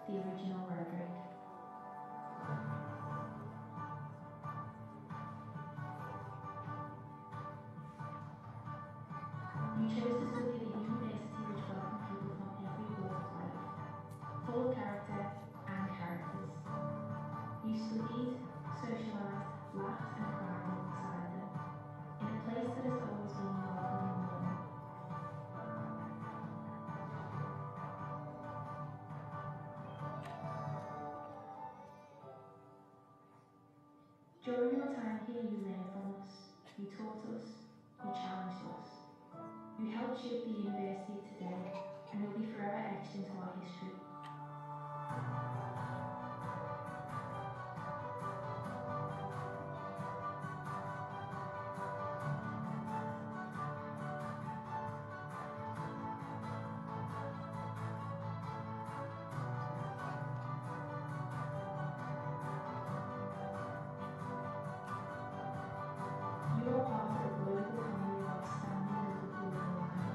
the original rhetoric. You chose to study at a university which welcomed people from every walk of life, full of character and characters. You studied, socialised, laughed and cried alongside them, in a place that has always been your welcoming home. During your time here, you learned from us, you taught us, you challenged us. You helped shape the university today and will be forever etched into our history. You are part of the global family of outstanding Liverpool alumni.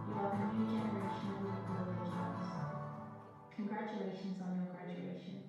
You are the new generation of Liverpool originals. Congratulations on your graduation.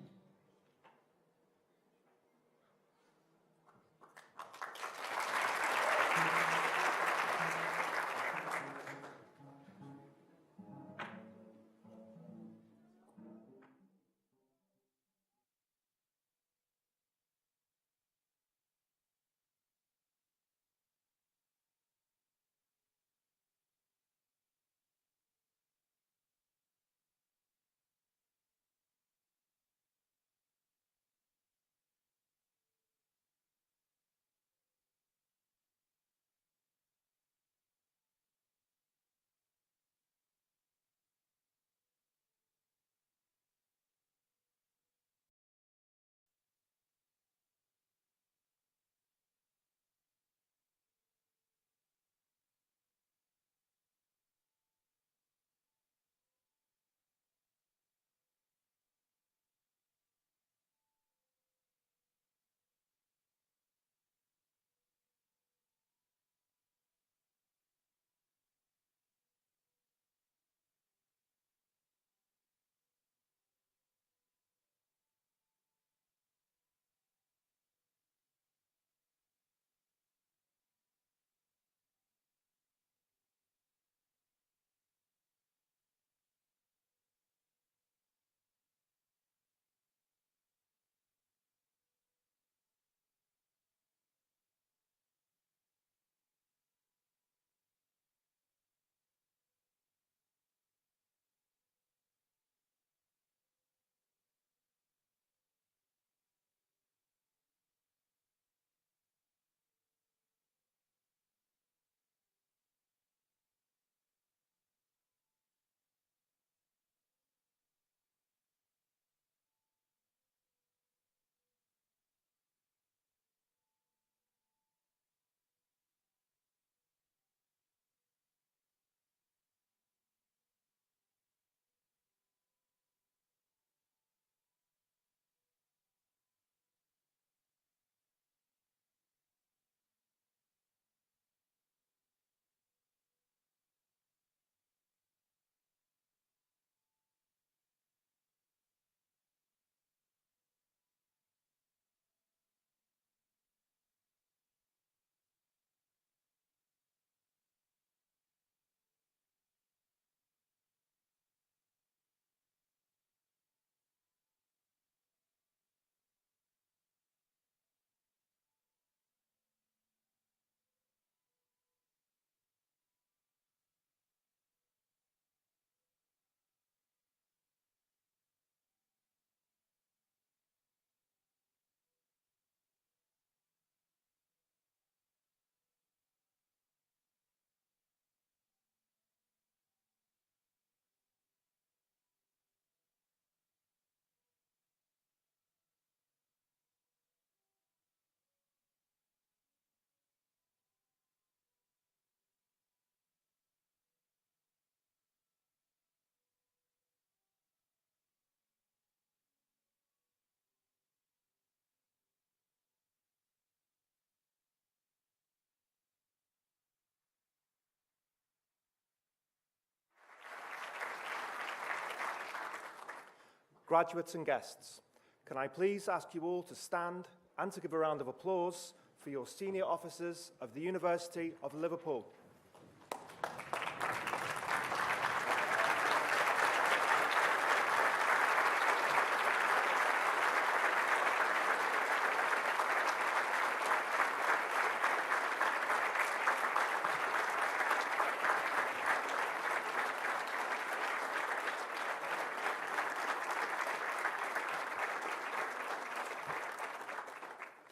graduates and guests, can I please ask you all to stand and to give a round of applause for your senior officers of the University of Liverpool.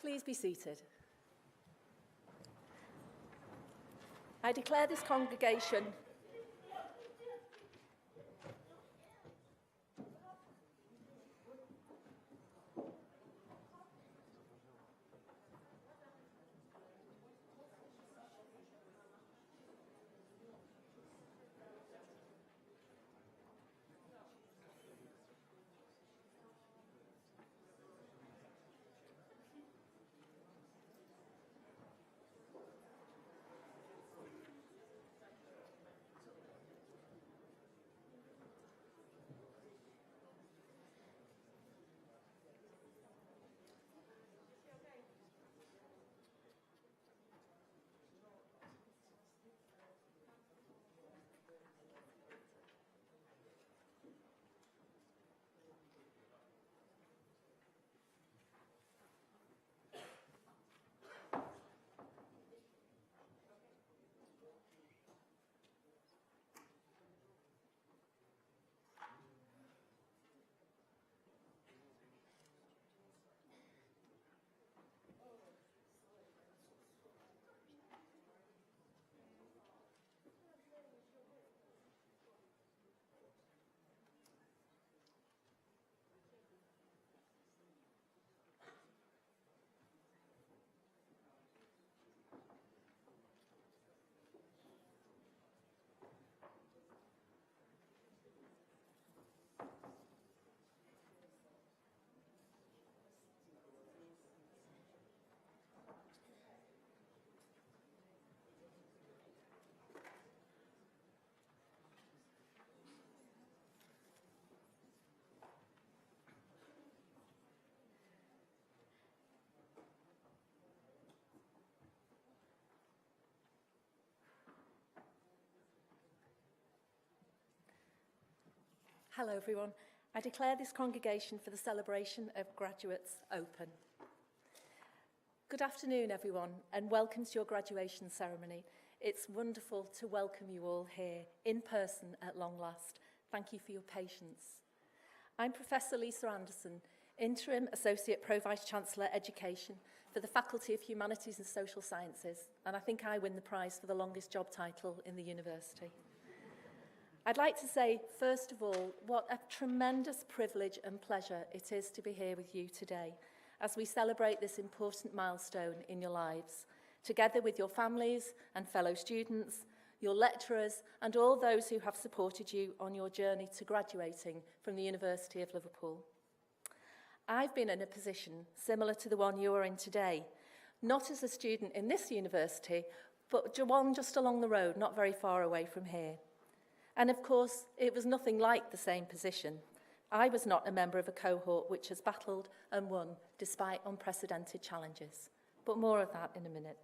Please be seated. I declare this congregation Hello everyone. I declare this congregation for the celebration of graduates open. Good afternoon everyone and welcome to your graduation ceremony. It's wonderful to welcome you all here in person at long last. Thank you for your patience. I'm Professor Lisa Anderson, Interim Associate Pro-Vice Chancellor Education for the Faculty of Humanities and Social Sciences, and I think I win the prize for the longest job title in the university. I'd like to say, first of all, what a tremendous privilege and pleasure it is to be here with you today as we celebrate this important milestone in your lives, together with your families and fellow students, your lecturers, and all those who have supported you on your journey to graduating from the University of Liverpool. I've been in a position similar to the one you are in today, not as a student in this university, but one just along the road, not very far away from here. And of course, it was nothing like the same position. I was not a member of a cohort which has battled and won despite unprecedented challenges. But more of that in a minute.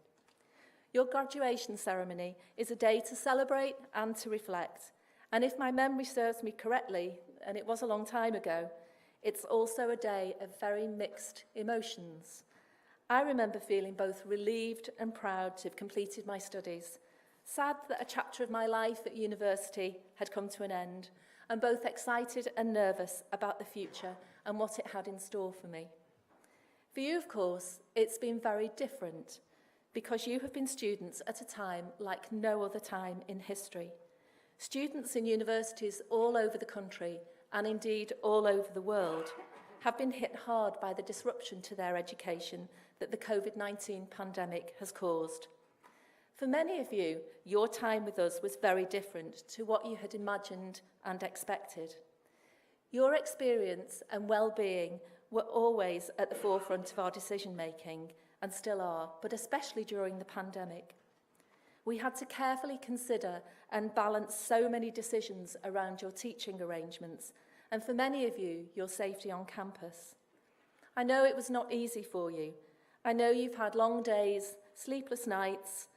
Your graduation ceremony is a day to celebrate and to reflect. And if my memory serves me correctly, and it was a long time ago, it's also a day of very mixed emotions. I remember feeling both relieved and proud to have completed my studies, sad that a chapter of my life at university had come to an end, and both excited and nervous about the future and what it had in store for me. For you, of course, it's been very different, because you have been students at a time like no other time in history. Students in universities all over the country, and indeed all over the world, have been hit hard by the disruption to their education that the COVID-19 pandemic has caused. For many of you, your time with us was very different to what you had imagined and expected. Your experience and well-being were always at the forefront of our decision-making, and still are, but especially during the pandemic. We had to carefully consider and balance so many decisions around your teaching arrangements and for many of you, your safety on campus. I know it was not easy for you. I know you've had long days, sleepless nights,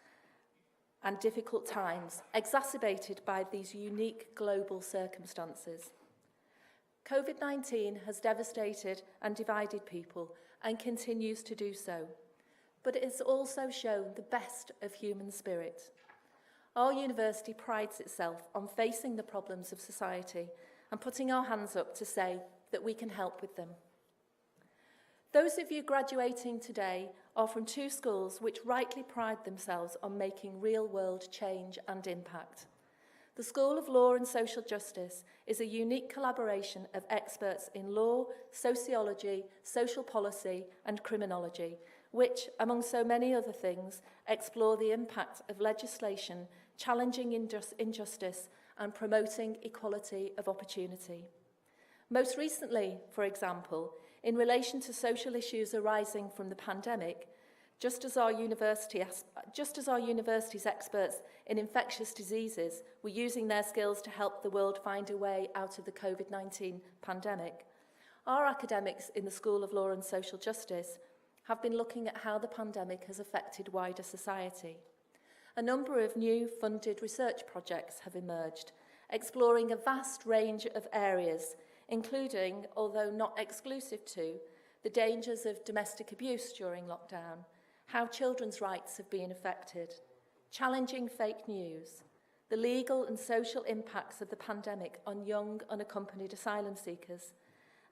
and difficult times, exacerbated by these unique global circumstances. COVID-19 has devastated and divided people and continues to do so, but it has also shown the best of human spirit. Our university prides itself on facing the problems of society and putting our hands up to say that we can help with them. Those of you graduating today are from two schools which rightly pride themselves on making real-world change and impact. The School of Law and Social Justice is a unique collaboration of experts in law, sociology, social policy and criminology, which, among so many other things, explore the impact of legislation challenging injustice and promoting equality of opportunity. Most recently, for example, in relation to social issues arising from the pandemic, just as our university's experts in infectious diseases were using their skills to help the world find a way out of the COVID-19 pandemic, our academics in the School of Law and Social Justice have been looking at how the pandemic has affected wider society. A number of new funded research projects have emerged, exploring a vast range of areas, including, although not exclusive to, the dangers of domestic abuse during lockdown, how children's rights have been affected, challenging fake news, the legal and social impacts of the pandemic on young unaccompanied asylum seekers,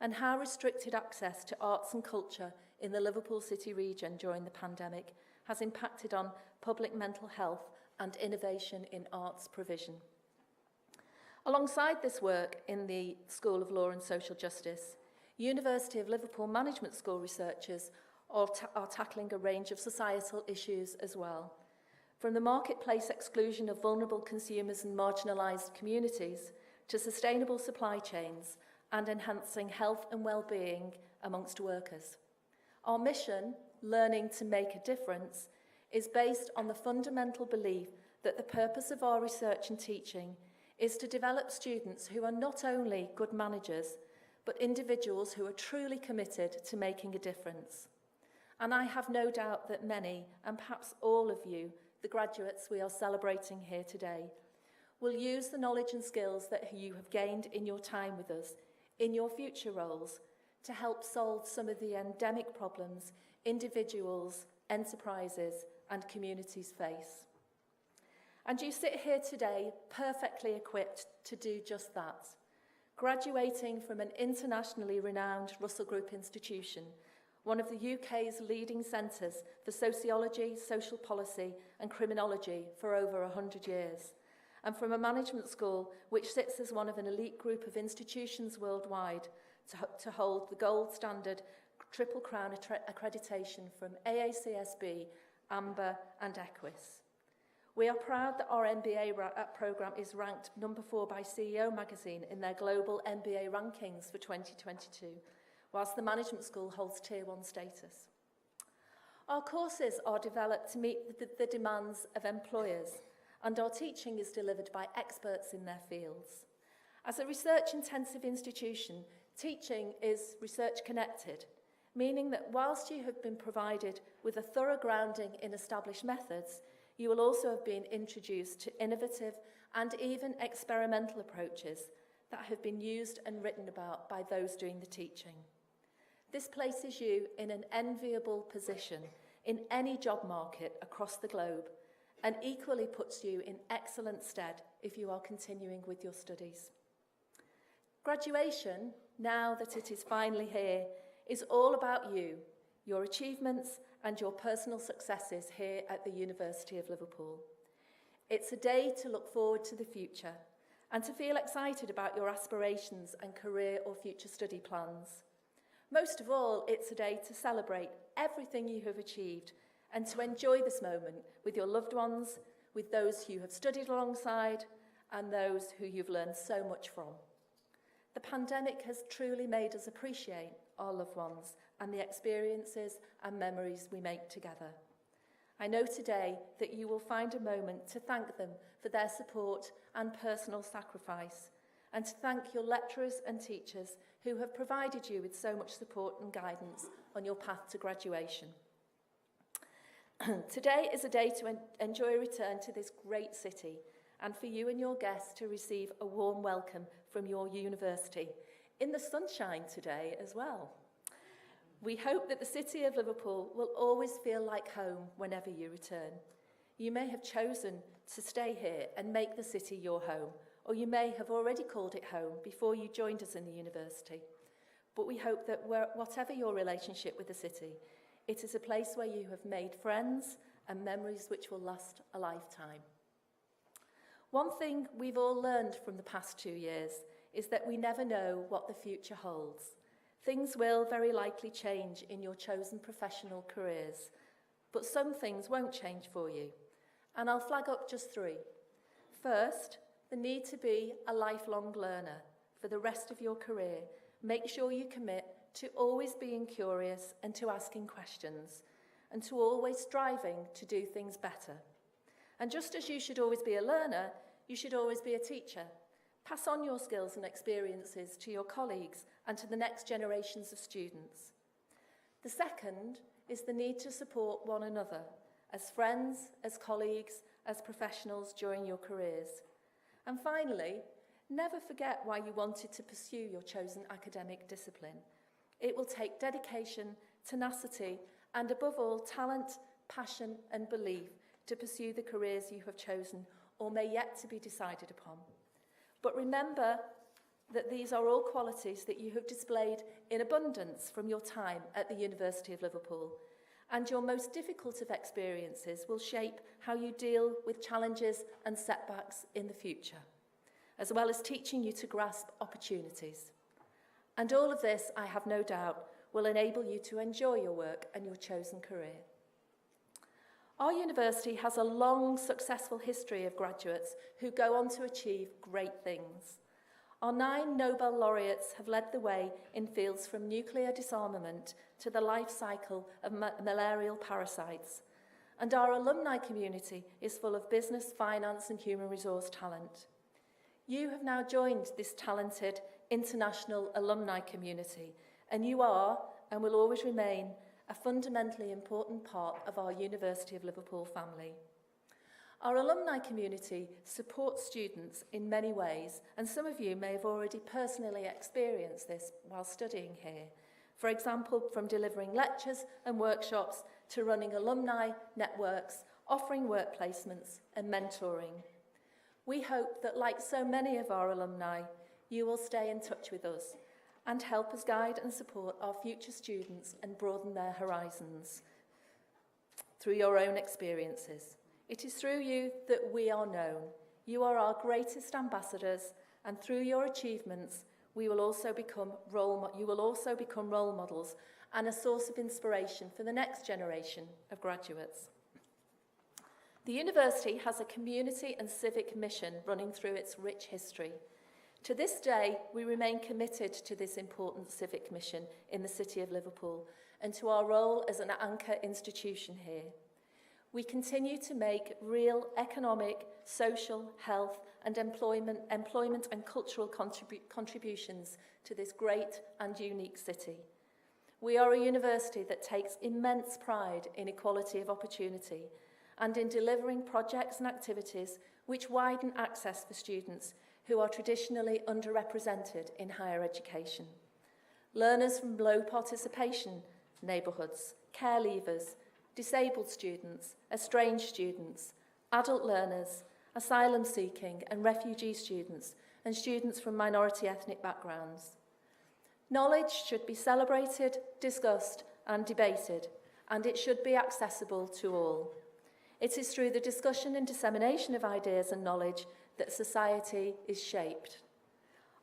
and how restricted access to arts and culture in the Liverpool city region during the pandemic has impacted on public mental health and innovation in arts provision. Alongside this work in the School of Law and Social Justice, University of Liverpool Management School researchers are tackling a range of societal issues as well, from the marketplace exclusion of vulnerable consumers and marginalised communities to sustainable supply chains and enhancing health and well-being amongst workers. Our mission, Learning to Make a Difference, is based on the fundamental belief that the purpose of our research and teaching is to develop students who are not only good managers, but individuals who are truly committed to making a difference. And I have no doubt that many, and perhaps all of you, the graduates we are celebrating here today, will use the knowledge and skills that you have gained in your time with us, in your future roles, to help solve some of the endemic problems individuals, enterprises, and communities face. And you sit here today perfectly equipped to do just that, graduating from an internationally renowned Russell Group institution, one of the UK's leading centres for sociology, social policy and criminology for over 100 years, and from a management school which sits as one of an elite group of institutions worldwide to hold the gold standard Triple Crown accreditation from AACSB, AMBER and EQUIS. We are proud that our MBA programme is ranked number 4 by CEO magazine in their global MBA rankings for 2022, whilst the management school holds Tier 1 status. Our courses are developed to meet the demands of employers, and our teaching is delivered by experts in their fields. As a research-intensive institution, teaching is research-connected, meaning that whilst you have been provided with a thorough grounding in established methods, you will also have been introduced to innovative and even experimental approaches that have been used and written about by those doing the teaching. This places you in an enviable position in any job market across the globe and equally puts you in excellent stead if you are continuing with your studies. Graduation, now that it is finally here, is all about you, your achievements and your personal successes here at the University of Liverpool. It's a day to look forward to the future and to feel excited about your aspirations and career or future study plans. Most of all, it's a day to celebrate everything you have achieved and to enjoy this moment with your loved ones, with those you have studied alongside, and those who you've learned so much from. The pandemic has truly made us appreciate our loved ones and the experiences and memories we make together. I know today that you will find a moment to thank them for their support and personal sacrifice, and to thank your lecturers and teachers who have provided you with so much support and guidance on your path to graduation. Today is a day to enjoy a return to this great city, and for you and your guests to receive a warm welcome from your university, in the sunshine today as well. We hope that the city of Liverpool will always feel like home whenever you return. You may have chosen to stay here and make the city your home, or you may have already called it home before you joined us in the university. But we hope that whatever your relationship with the city, it is a place where you have made friends and memories which will last a lifetime. One thing we've all learned from the past 2 years is that we never know what the future holds. Things will very likely change in your chosen professional careers, but some things won't change for you. And I'll flag up just 3. First, the need to be a lifelong learner for the rest of your career. Make sure you commit to always being curious and to asking questions, and to always striving to do things better. And just as you should always be a learner, you should always be a teacher. Pass on your skills and experiences to your colleagues and to the next generations of students. The second is the need to support one another as friends, as colleagues, as professionals during your careers. And finally, never forget why you wanted to pursue your chosen academic discipline. It will take dedication, tenacity, and above all, talent, passion, and belief to pursue the careers you have chosen or may yet to be decided upon. But remember that these are all qualities that you have displayed in abundance from your time at the University of Liverpool, and your most difficult of experiences will shape how you deal with challenges and setbacks in the future, as well as teaching you to grasp opportunities. And all of this, I have no doubt, will enable you to enjoy your work and your chosen career. Our university has a long, successful history of graduates who go on to achieve great things. Our 9 Nobel laureates have led the way in fields from nuclear disarmament to the life cycle of malarial parasites. And our alumni community is full of business, finance, and human resource talent. You have now joined this talented international alumni community, and you are, and will always remain, a fundamentally important part of our University of Liverpool family. Our alumni community supports students in many ways, and some of you may have already personally experienced this while studying here. For example, from delivering lectures and workshops to running alumni networks, offering work placements and mentoring. We hope that, like so many of our alumni, you will stay in touch with us and help us guide and support our future students and broaden their horizons through your own experiences. It is through you that we are known. You are our greatest ambassadors, and through your achievements, you will also become role models and a source of inspiration for the next generation of graduates. The university has a community and civic mission running through its rich history. To this day, we remain committed to this important civic mission in the City of Liverpool and to our role as an anchor institution here. We continue to make real economic, social, health and employment and cultural contributions to this great and unique city. We are a university that takes immense pride in equality of opportunity and in delivering projects and activities which widen access for students who are traditionally underrepresented in higher education. Learners from low participation neighbourhoods, care leavers, disabled students, estranged students, adult learners, asylum-seeking and refugee students, and students from minority ethnic backgrounds. Knowledge should be celebrated, discussed and debated, and it should be accessible to all. It is through the discussion and dissemination of ideas and knowledge that society is shaped.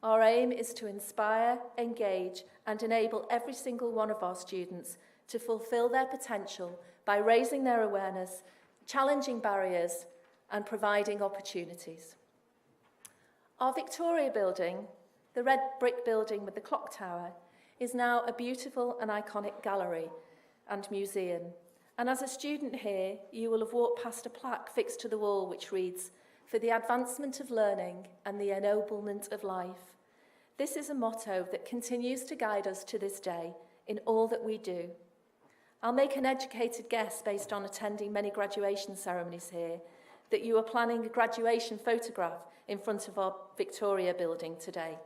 Our aim is to inspire, engage, and enable every single one of our students to fulfil their potential by raising their awareness, challenging barriers, and providing opportunities. Our Victoria building, the red brick building with the clock tower, is now a beautiful and iconic gallery and museum. And as a student here, you will have walked past a plaque fixed to the wall which reads, for the advancement of learning and the ennoblement of life. This is a motto that continues to guide us to this day in all that we do. I'll make an educated guess based on attending many graduation ceremonies here that you are planning a graduation photograph in front of our Victoria building today.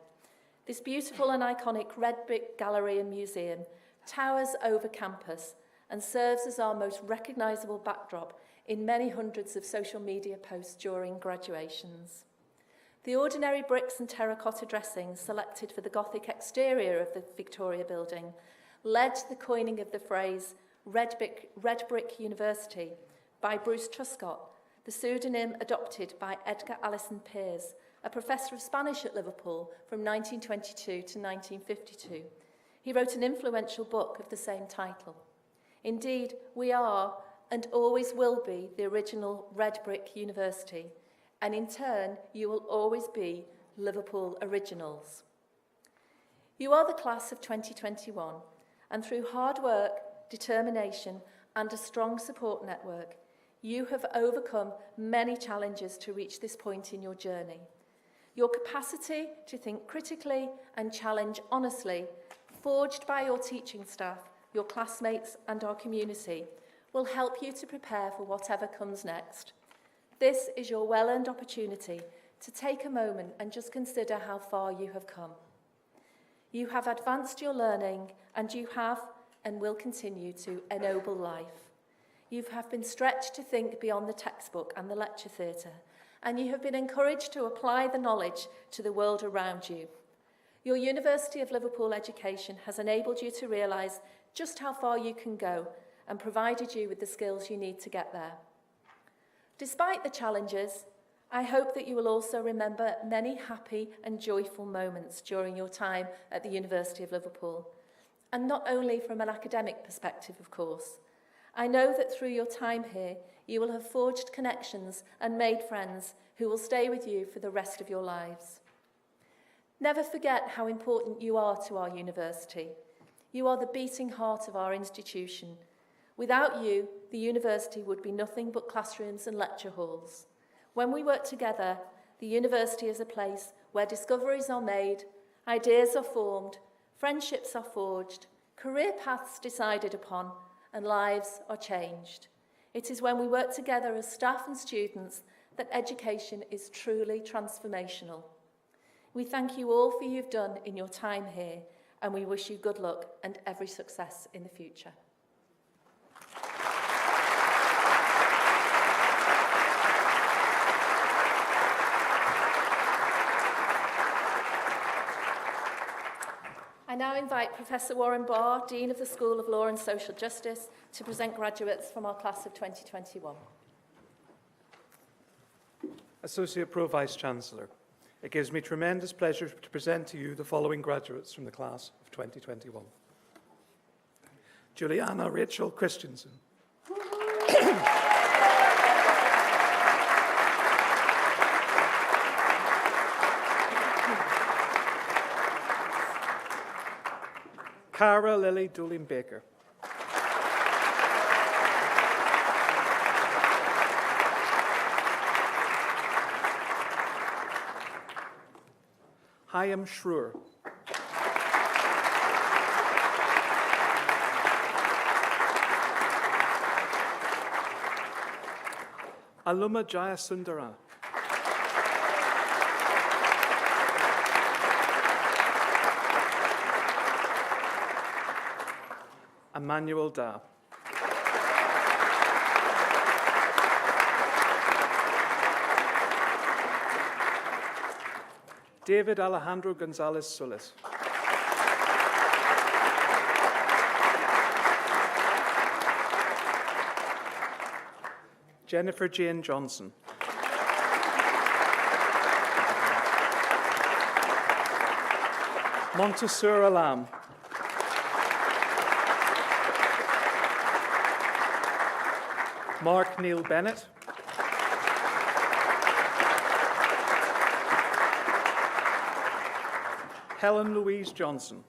This beautiful and iconic red brick gallery and museum towers over campus and serves as our most recognisable backdrop in many hundreds of social media posts during graduations. The ordinary bricks and terracotta dressings selected for the Gothic exterior of the Victoria building led to the coining of the phrase Red Brick University by Bruce Truscott, the pseudonym adopted by Edgar Alison Pears, a professor of Spanish at Liverpool from 1922 to 1952. He wrote an influential book of the same title. Indeed, we are and always will be the original Red Brick University, and in turn, you will always be Liverpool Originals. You are the class of 2021, and through hard work, determination, and a strong support network, you have overcome many challenges to reach this point in your journey. Your capacity to think critically and challenge honestly, forged by your teaching staff, your classmates, and our community, will help you to prepare for whatever comes next. This is your well-earned opportunity to take a moment and just consider how far you have come. You have advanced your learning, and you have and will continue to ennoble life. You have been stretched to think beyond the textbook and the lecture theatre, and you have been encouraged to apply the knowledge to the world around you. Your University of Liverpool education has enabled you to realise just how far you can go and provided you with the skills you need to get there. Despite the challenges, I hope that you will also remember many happy and joyful moments during your time at the University of Liverpool. And not only from an academic perspective, of course. I know that through your time here, you will have forged connections and made friends who will stay with you for the rest of your lives. Never forget how important you are to our university. You are the beating heart of our institution. Without you, the university would be nothing but classrooms and lecture halls. When we work together, the university is a place where discoveries are made, ideas are formed, friendships are forged, career paths decided upon, and lives are changed. It is when we work together as staff and students that education is truly transformational. We thank you all for what you've done in your time here, and we wish you good luck and every success in the future. I now invite Professor Warren Barr, Dean of the School of Law and Social Justice, to present graduates from our class of 2021. Associate Pro-Vice-Chancellor, it gives me tremendous pleasure to present to you the following graduates from the class of 2021. Juliana Rachel Christensen. Cara Lily Doolin-Baker. Hyam Schroer. Aluma Jayasundara. Emmanuel Da. David Alejandro Gonzalez Solis. Jennifer Jane Johnson. Montasur Alam. Mark Neil Bennett. Helen Louise Johnson.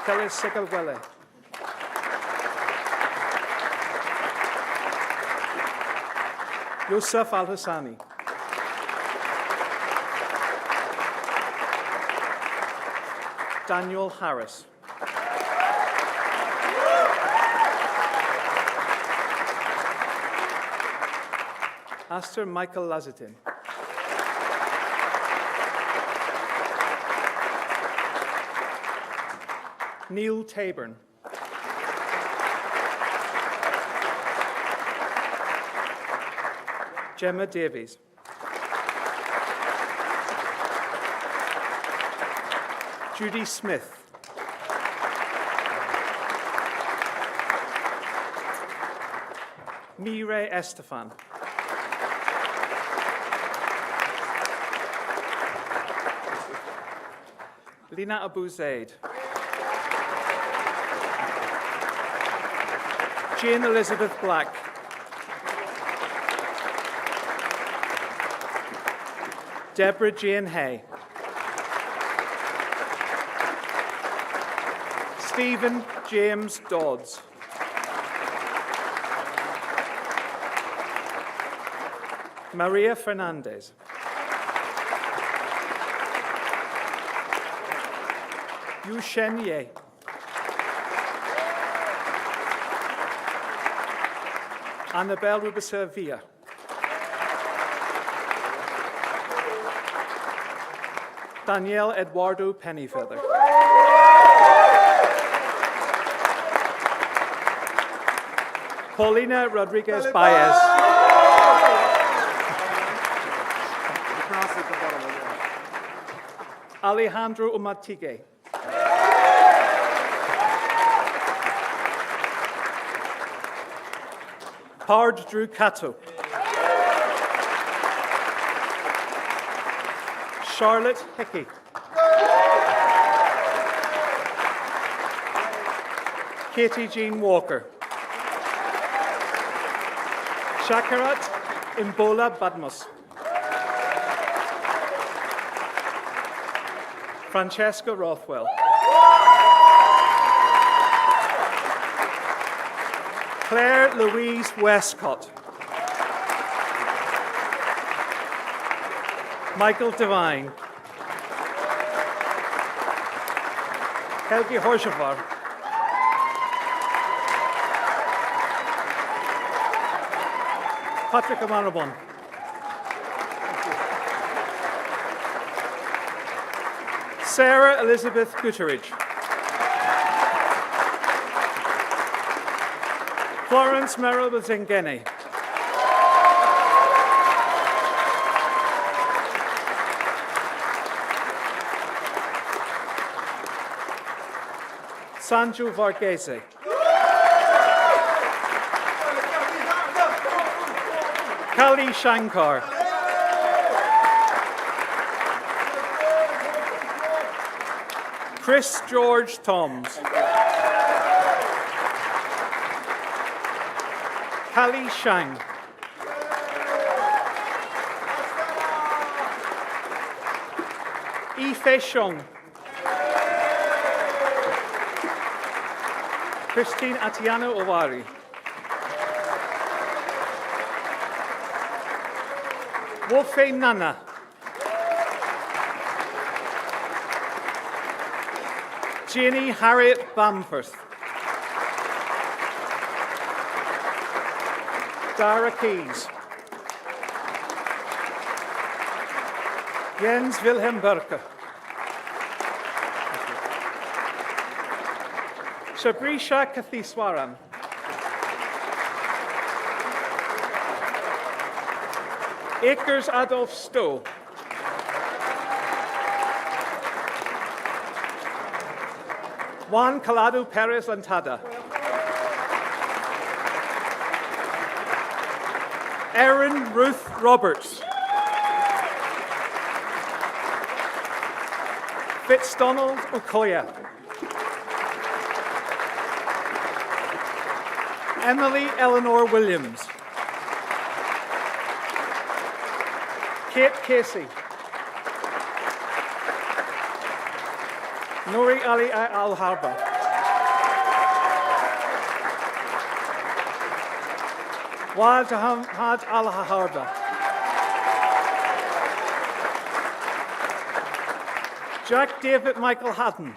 Kelly Sigawele. Yusuf Al-Hassani. Daniel Harris. Aster Michael Lazatin. Neil Taburn. Gemma Davies. Judy Smith. Mire Estefan. Lina Abu Zaid. Jane Elizabeth Black. Deborah Jane Hay. Stephen James Dodds. Maria Fernandez. Yu Shen Ye. Annabelle Rubicervilla. Danielle Eduardo Pennyfeather. Paulina Rodriguez Baez. Alejandro Umatige. Pard Drew Cato. Charlotte Hickey. Katie Jean Walker. Shakarat Imbola Badmus. Francesca Rothwell. Claire Louise Westcott. Michael Devine. Helgi Horshavar. Patrick Amanabon. Sarah Elizabeth Guterridge. Florence Merrill Zingeni. Sanju Varghese. Kali Shankar. Chris George Toms. Kali Shang. Ife Shong. Christine Atiano Owari. Wofe Nana. Jenny Harriet Bamforth. Dara Keys. Jens Wilhelm Berke. Sabrisha Kathiswaran. Akers Adolf Stowe. Juan Calado Perez Lantada. Erin Ruth Roberts. Fitzdonald Okoya. Emily Eleanor Williams. Kate Casey. Nouri Ali Al-Harba. Walter Hamad Al-Harba. Jack David Michael Haddon.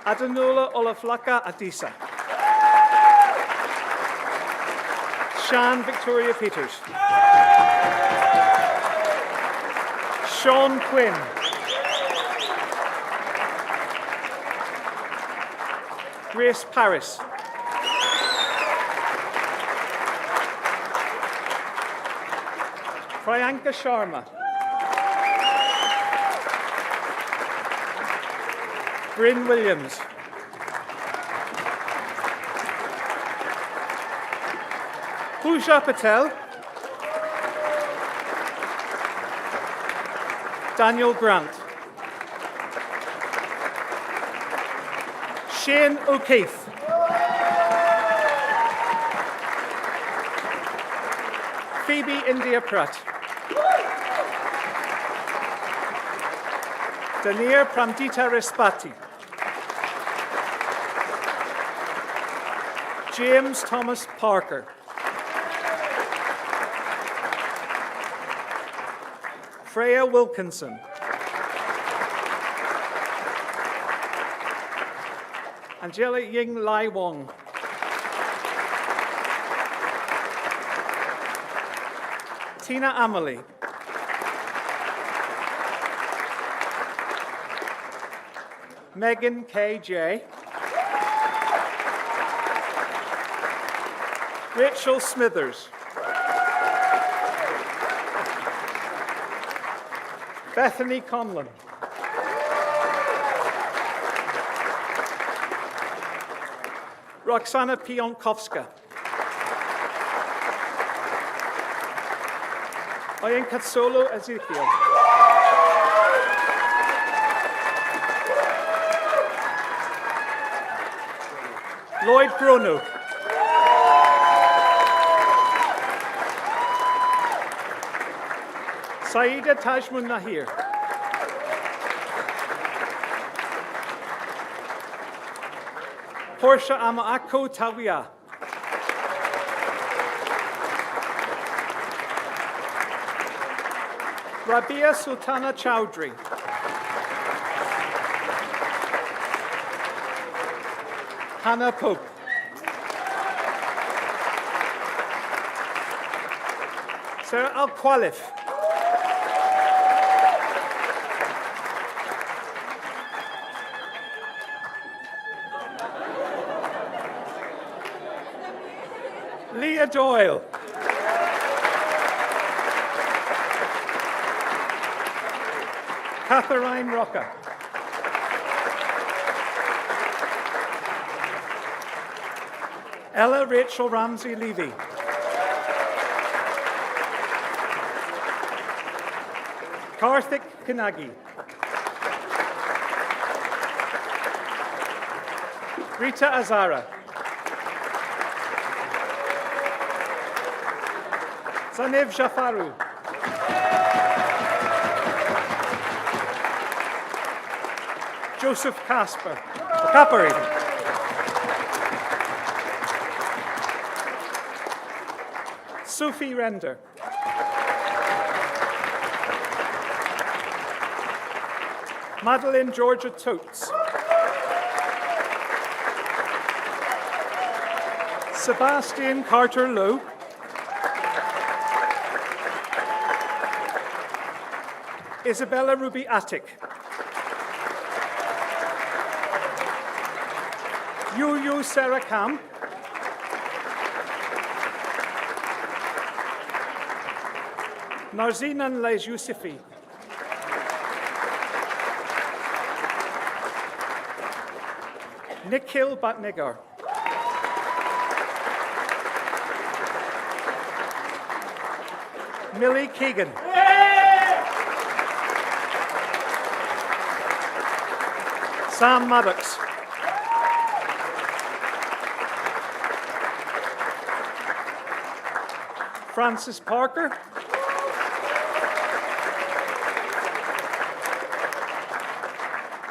Adenola Olaflaka Adisa. Shan Victoria Peters. Sean Quinn. Grace Paris. Priyanka Sharma. Bryn Williams. Pooja Patel. Daniel Grant. Shane O'Keefe. Phoebe India Pratt. Danir Pramdita Respati. James Thomas Parker. Freya Wilkinson. Angela Ying Lai Wong. Tina Amelie. Megan K.J. Rachel Smithers. Bethany Conlon. Roxana Pionkowska. Oyen Katsolo Ezekiel. Lloyd Grono. Saida Tajmun Nahir. Portia Amaako Tawia. Rabia Sultana Chowdhury. Hannah Pope. Sarah Al-Qualif. Leah Doyle. Catherine Rocca. Ella Rachel Ramsey Levy. Karthik Kanagi. Rita Azara. Sanev Jafaru. Joseph Capari. Sophie Render. Madeline Georgia Totes. Sebastian Carter Lowe. Isabella Ruby Attic. Yu Sarah Kam. Narzinan Les Yusufi. Nikhil Bhatnagar. Millie Keegan. Sam Maddox. Francis Parker.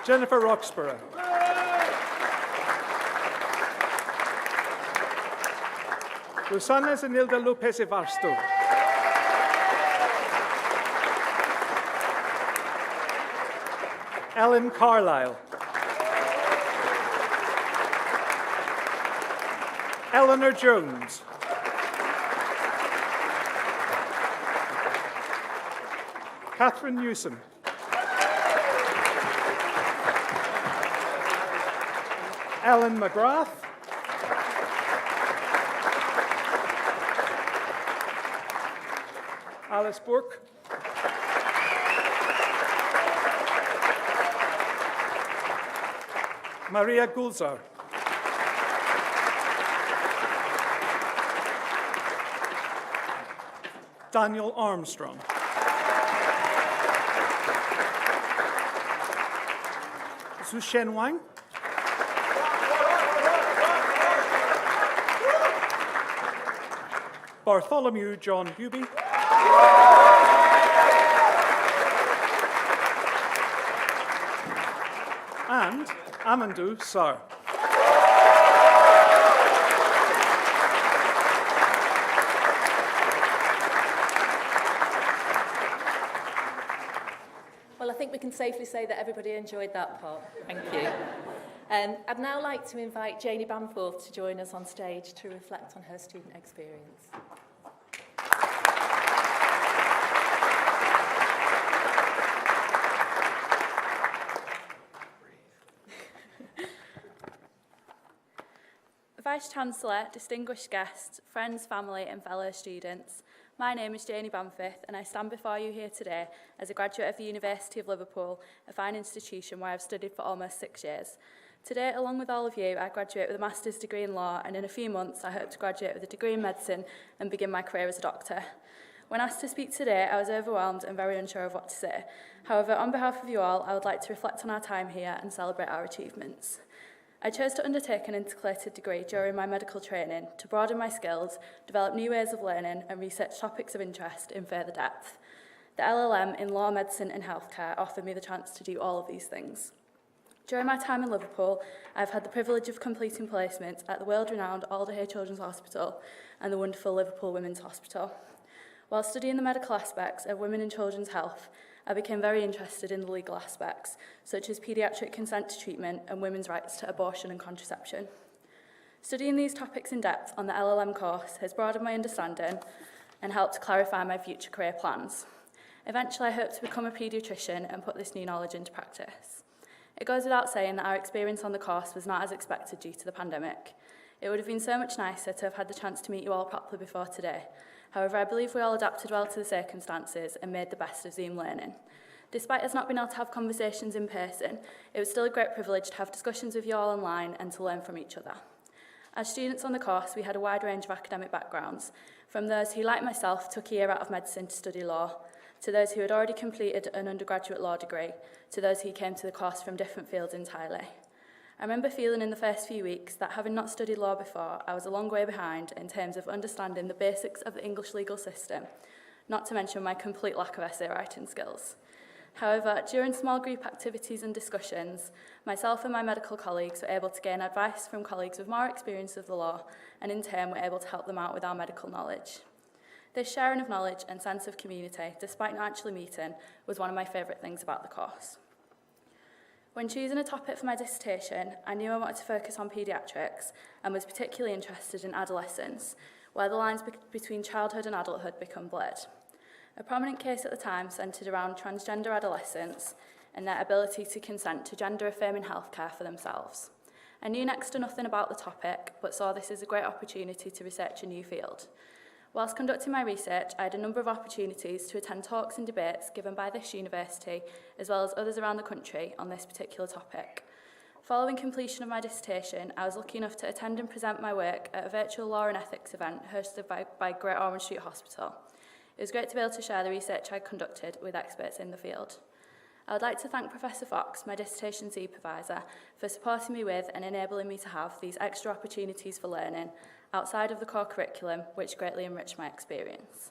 Jennifer Roxborough. Susana Zenilda Lopez Evarsto. Ellen Carlisle. Eleanor Jones. Catherine Newsom. Ellen McGrath. Alice Bourke. Maria Gulzar. Daniel Armstrong. Su Shen Wang. Bartholomew John Hubie. And Amandu Sar. Well, I think we can safely say that everybody enjoyed that part. Thank you. I'd now like to invite Janie Bamforth to join us on stage to reflect on her student experience. Vice-Chancellor, distinguished guests, friends, family and fellow students, my name is Janie Bamforth and I stand before you here today as a graduate of the University of Liverpool, a fine institution where I've studied for almost 6 years. Today, along with all of you, I graduate with a master's degree in law and in a few months I hope to graduate with a degree in medicine and begin my career as a doctor. When asked to speak today, I was overwhelmed and very unsure of what to say. However, on behalf of you all, I would like to reflect on our time here and celebrate our achievements. I chose to undertake an intercalated degree during my medical training to broaden my skills, develop new ways of learning and research topics of interest in further depth. The LLM in law, medicine and healthcare offered me the chance to do all of these things. During my time in Liverpool, I've had the privilege of completing placements at the world-renowned Alder Children's Hospital and the wonderful Liverpool Women's Hospital. While studying the medical aspects of women and children's health, I became very interested in the legal aspects, such as paediatric consent to treatment and women's rights to abortion and contraception. Studying these topics in depth on the LLM course has broadened my understanding and helped clarify my future career plans. Eventually, I hope to become a paediatrician and put this new knowledge into practice. It goes without saying that our experience on the course was not as expected due to the pandemic. It would have been so much nicer to have had the chance to meet you all properly before today. However, I believe we all adapted well to the circumstances and made the best of Zoom learning. Despite us not being able to have conversations in person, it was still a great privilege to have discussions with you all online and to learn from each other. As students on the course, we had a wide range of academic backgrounds, from those who, like myself, took a year out of medicine to study law, to those who had already completed an undergraduate law degree, to those who came to the course from different fields entirely. I remember feeling in the first few weeks that having not studied law before, I was a long way behind in terms of understanding the basics of the English legal system, not to mention my complete lack of essay writing skills. However, during small group activities and discussions, myself and my medical colleagues were able to gain advice from colleagues with more experience of the law, and in turn were able to help them out with our medical knowledge. This sharing of knowledge and sense of community, despite not actually meeting, was one of my favourite things about the course. When choosing a topic for my dissertation, I knew I wanted to focus on paediatrics and was particularly interested in adolescence, where the lines between childhood and adulthood become blurred. A prominent case at the time centred around transgender adolescents and their ability to consent to gender-affirming healthcare for themselves. I knew next to nothing about the topic, but saw this as a great opportunity to research a new field. Whilst conducting my research, I had a number of opportunities to attend talks and debates given by this university, as well as others around the country, on this particular topic. Following completion of my dissertation, I was lucky enough to attend and present my work at a virtual law and ethics event hosted by Great Ormond Street Hospital. It was great to be able to share the research I conducted with experts in the field. I would like to thank Professor Fox, my dissertation supervisor, for supporting me with and enabling me to have these extra opportunities for learning outside of the core curriculum, which greatly enriched my experience.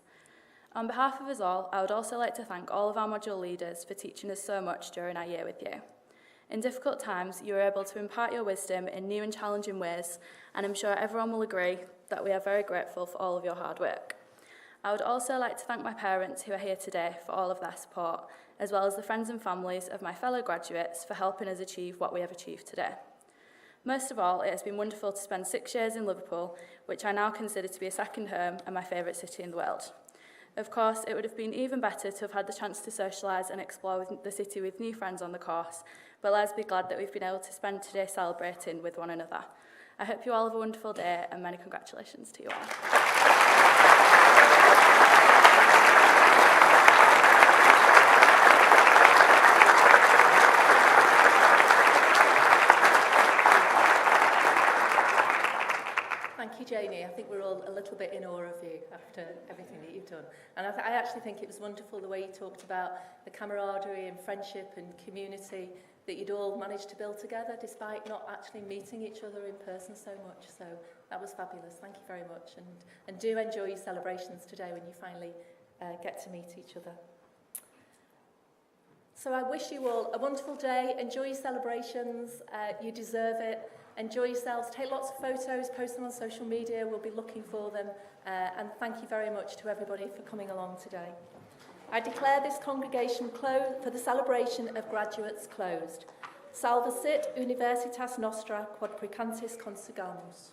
On behalf of us all, I would also like to thank all of our module leaders for teaching us so much during our year with you. In difficult times, you were able to impart your wisdom in new and challenging ways, and I'm sure everyone will agree that we are very grateful for all of your hard work. I would also like to thank my parents who are here today for all of their support, as well as the friends and families of my fellow graduates for helping us achieve what we have achieved today. Most of all, it has been wonderful to spend 6 years in Liverpool, which I now consider to be a second home and my favourite city in the world. Of course, it would have been even better to have had the chance to socialise and explore the city with new friends on the course, but let's be glad that we've been able to spend today celebrating with one another. I hope you all have a wonderful day, and many congratulations to you all. Thank you, Janie. I think we're all a little bit in awe of you after everything that you've done. And I actually think it was wonderful the way you talked about the camaraderie and friendship and community that you'd all managed to build together despite not actually meeting each other in person so much. So that was fabulous. Thank you very much. And do enjoy your celebrations today when you finally get to meet each other. So I wish you all a wonderful day. Enjoy your celebrations. You deserve it. Enjoy yourselves. Take lots of photos, post them on social media. We'll be looking for them. And thank you very much to everybody for coming along today. I declare this congregation for the celebration of graduates closed. Salve sit Universitas Nostra quod precantis consugamus.